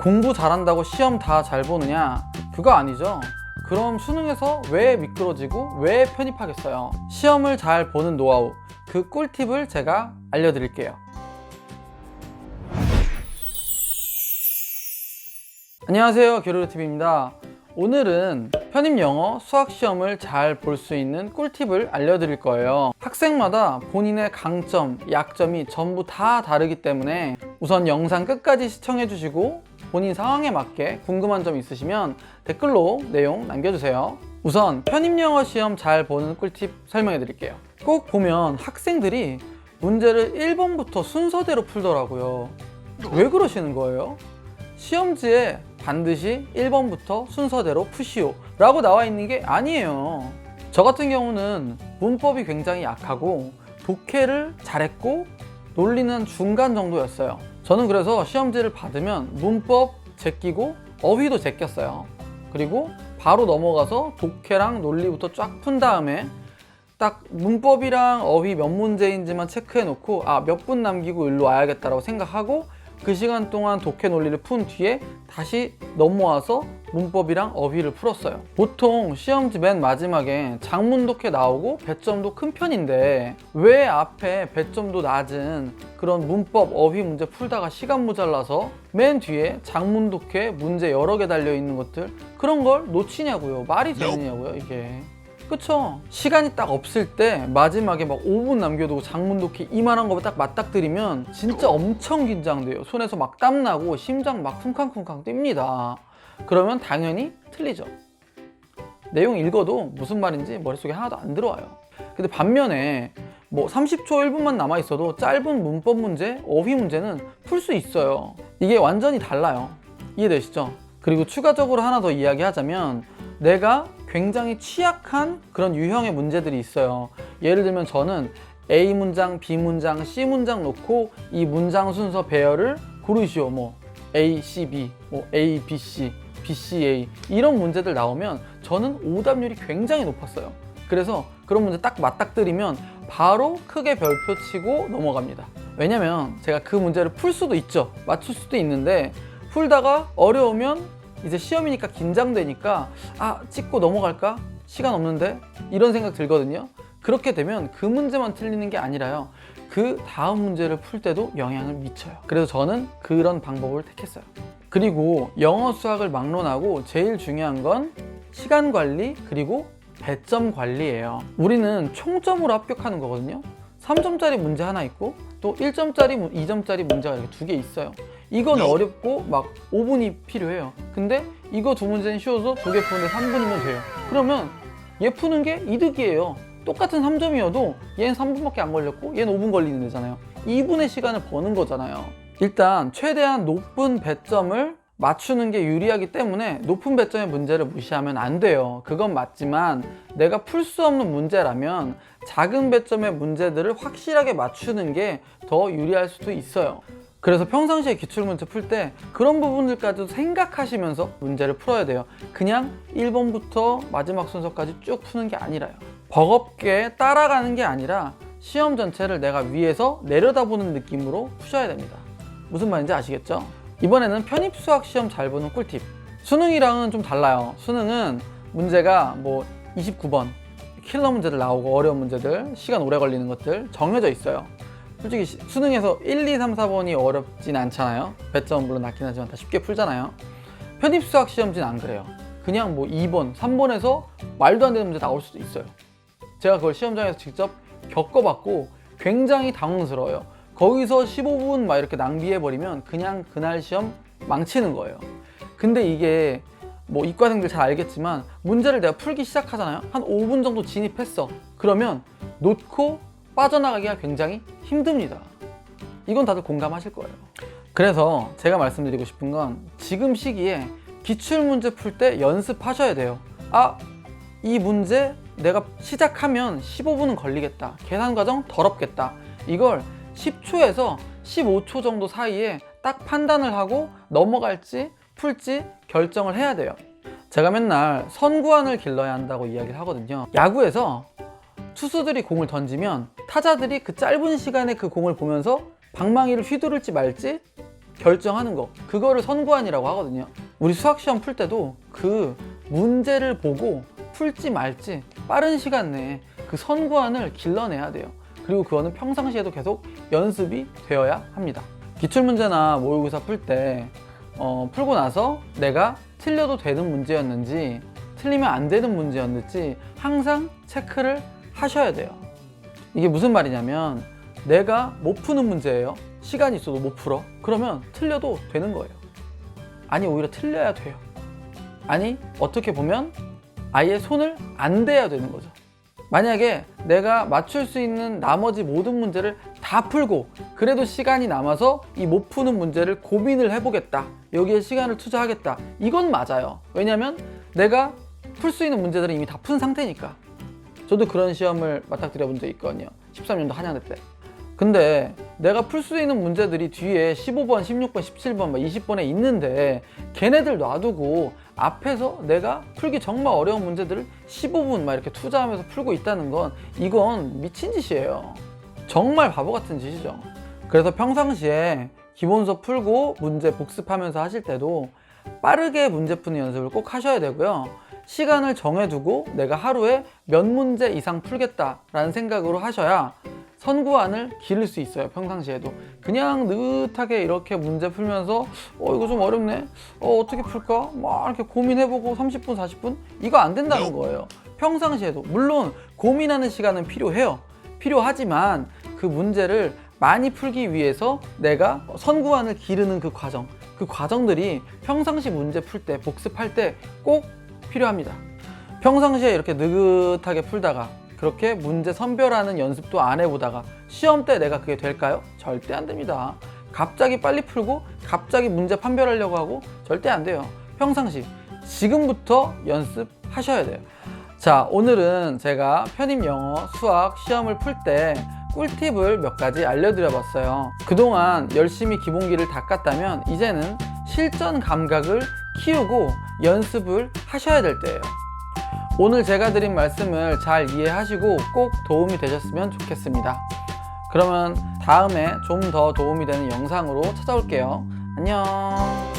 공부 잘한다고 시험 다 잘 보느냐? 그거 아니죠. 그럼 수능에서 왜 미끄러지고 왜 편입하겠어요? 시험을 잘 보는 노하우, 그 꿀팁을 제가 알려드릴게요. 안녕하세요, 교류TV입니다. 오늘은 편입 영어 수학 시험을 잘 볼 수 있는 꿀팁을 알려드릴 거예요. 학생마다 본인의 강점, 약점이 전부 다 다르기 때문에 우선 영상 끝까지 시청해 주시고 본인 상황에 맞게 궁금한 점 있으시면 댓글로 내용 남겨주세요. 우선 편입 영어 시험 잘 보는 꿀팁 설명해 드릴게요. 꼭 보면 학생들이 문제를 1번부터 순서대로 풀더라고요. 왜 그러시는 거예요? 시험지에 반드시 1번부터 순서대로 푸시오 라고 나와 있는 게 아니에요. 저 같은 경우는 문법이 굉장히 약하고 독해를 잘했고 논리는 중간 정도였어요. 저는 그래서 시험지를 받으면 문법 제끼고 어휘도 제꼈어요. 그리고 바로 넘어가서 독해랑 논리부터 쫙 푼 다음에 딱 문법이랑 어휘 몇 문제인지만 체크해 놓고 몇 분 남기고 일로 와야겠다라고 생각하고 그 시간 동안 독해 논리를 푼 뒤에 다시 넘어와서 문법이랑 어휘를 풀었어요. 보통 시험지 맨 마지막에 장문 독해 나오고 배점도 큰 편인데 왜 앞에 배점도 낮은 그런 문법 어휘 문제 풀다가 시간 모자라서 맨 뒤에 장문 독해 문제 여러 개 달려 있는 것들 그런 걸 놓치냐고요. 말이 되느냐고요, 이게. 그쵸? 시간이 딱 없을 때 마지막에 막 5분 남겨두고 장문 독해 이만한 거 딱 맞닥뜨리면 진짜 엄청 긴장돼요. 손에서 막 땀나고 심장 막 쿵쾅쿵쾅 뜁니다. 그러면 당연히 틀리죠. 내용 읽어도 무슨 말인지 머릿속에 하나도 안 들어와요. 근데 반면에 뭐 30초 1분만 남아 있어도 짧은 문법 문제, 어휘 문제는 풀 수 있어요. 이게 완전히 달라요. 이해되시죠? 그리고 추가적으로 하나 더 이야기하자면 내가 굉장히 취약한 그런 유형의 문제들이 있어요. 예를 들면 저는 A 문장, B 문장, C 문장 놓고 이 문장 순서 배열을 고르시오. 뭐 A, C, B, 뭐 A, B, C, B, C, A 이런 문제들 나오면 저는 오답률이 굉장히 높았어요. 그래서 그런 문제 딱 맞닥뜨리면 바로 크게 별표 치고 넘어갑니다. 왜냐면 제가 그 문제를 풀 수도 있죠. 맞출 수도 있는데 풀다가 어려우면 이제 시험이니까 긴장되니까 찍고 넘어갈까? 시간 없는데? 이런 생각 들거든요. 그렇게 되면 그 문제만 틀리는 게 아니라요. 그 다음 문제를 풀 때도 영향을 미쳐요. 그래서 저는 그런 방법을 택했어요. 그리고 영어 수학을 막론하고 제일 중요한 건 시간 관리 그리고 배점 관리예요. 우리는 총점으로 합격하는 거거든요. 3점짜리 문제 하나 있고 또 1점짜리, 2점짜리 문제가 이렇게 두 개 있어요. 이건 어렵고 막 5분이 필요해요. 근데 이거 두 문제는 쉬워서 두 개 푸는데 3분이면 돼요. 그러면 얘 푸는 게 이득이에요. 똑같은 3점이어도 얘는 3분밖에 안 걸렸고 얘는 5분 걸리는 데잖아요. 2분의 시간을 버는 거잖아요. 일단 최대한 높은 배점을 맞추는 게 유리하기 때문에 높은 배점의 문제를 무시하면 안 돼요. 그건 맞지만 내가 풀 수 없는 문제라면 작은 배점의 문제들을 확실하게 맞추는 게 더 유리할 수도 있어요. 그래서 평상시에 기출문제 풀 때 그런 부분들까지도 생각하시면서 문제를 풀어야 돼요. 그냥 1번부터 마지막 순서까지 쭉 푸는 게 아니라요. 버겁게 따라가는 게 아니라 시험 전체를 내가 위에서 내려다보는 느낌으로 푸셔야 됩니다. 무슨 말인지 아시겠죠? 이번에는 편입 수학 시험 잘 보는 꿀팁. 수능이랑은 좀 달라요. 수능은 문제가 뭐 29번 킬러 문제들 나오고 어려운 문제들 시간 오래 걸리는 것들 정해져 있어요. 솔직히 수능에서 1, 2, 3, 4번이 어렵진 않잖아요. 배점은 물론 낮긴 하지만 다 쉽게 풀잖아요. 편입 수학 시험지는 안 그래요. 그냥 뭐 2번, 3번에서 말도 안 되는 문제 나올 수도 있어요. 제가 그걸 시험장에서 직접 겪어봤고 굉장히 당황스러워요. 거기서 15분 막 이렇게 낭비해버리면 그냥 그날 시험 망치는 거예요. 근데 이게 뭐 이과생들 잘 알겠지만 문제를 내가 풀기 시작하잖아요. 한 5분 정도 진입했어. 그러면 놓고 빠져나가기가 굉장히 힘듭니다. 이건 다들 공감하실 거예요. 그래서 제가 말씀드리고 싶은 건 지금 시기에 기출문제 풀 때 연습하셔야 돼요. 이 문제 내가 시작하면 15분은 걸리겠다. 계산 과정 더럽겠다. 이걸 10초에서 15초 정도 사이에 딱 판단을 하고 넘어갈지 풀지 결정을 해야 돼요. 제가 맨날 선구안을 길러야 한다고 이야기를 하거든요. 야구에서 투수들이 공을 던지면 타자들이 그 짧은 시간에 그 공을 보면서 방망이를 휘두를지 말지 결정하는 거, 그거를 선구안이라고 하거든요. 우리 수학시험 풀 때도 그 문제를 보고 풀지 말지 빠른 시간 내에 그 선구안을 길러내야 돼요. 그리고 그거는 평상시에도 계속 연습이 되어야 합니다. 기출문제나 모의고사 풀 때 풀고 나서 내가 틀려도 되는 문제였는지 틀리면 안 되는 문제였는지 항상 체크를 하셔야 돼요. 이게 무슨 말이냐면 내가 못 푸는 문제예요. 시간이 있어도 못 풀어. 그러면 틀려도 되는 거예요. 아니 오히려 틀려야 돼요. 아니 어떻게 보면 아예 손을 안 대야 되는 거죠. 만약에 내가 맞출 수 있는 나머지 모든 문제를 다 풀고 그래도 시간이 남아서 이 못 푸는 문제를 고민을 해보겠다, 여기에 시간을 투자하겠다, 이건 맞아요. 왜냐면 내가 풀 수 있는 문제들은 이미 다 푼 상태니까. 저도 그런 시험을 맞닥뜨려 본 적이 있거든요. 13년도 한양대 때. 근데 내가 풀 수 있는 문제들이 뒤에 15번, 16번, 17번, 20번에 있는데 걔네들 놔두고 앞에서 내가 풀기 정말 어려운 문제들을 15분 막 이렇게 투자하면서 풀고 있다는 건 이건 미친 짓이에요. 정말 바보 같은 짓이죠. 그래서 평상시에 기본서 풀고 문제 복습하면서 하실 때도 빠르게 문제 푸는 연습을 꼭 하셔야 되고요. 시간을 정해두고 내가 하루에 몇 문제 이상 풀겠다라는 생각으로 하셔야 선구안을 기를 수 있어요. 평상시에도 그냥 느긋하게 이렇게 문제 풀면서 이거 좀 어렵네, 어떻게 풀까 막 이렇게 고민해보고 30분 40분 이거 안 된다는 거예요. 평상시에도 물론 고민하는 시간은 필요하지만 그 문제를 많이 풀기 위해서 내가 선구안을 기르는 그 과정들이 평상시 문제 풀 때 복습할 때 꼭 필요합니다. 평상시에 이렇게 느긋하게 풀다가 그렇게 문제 선별하는 연습도 안 해보다가 시험 때 내가 그게 될까요? 절대 안 됩니다. 갑자기 빨리 풀고 갑자기 문제 판별하려고 하고 절대 안 돼요. 평상시 지금부터 연습하셔야 돼요. 자, 오늘은 제가 편입 영어, 수학 시험을 풀 때 꿀팁을 몇 가지 알려드려 봤어요. 그동안 열심히 기본기를 닦았다면 이제는 실전 감각을 키우고 연습을 하셔야 될 때예요. 오늘 제가 드린 말씀을 잘 이해하시고 꼭 도움이 되셨으면 좋겠습니다. 그러면 다음에 좀 더 도움이 되는 영상으로 찾아올게요. 안녕.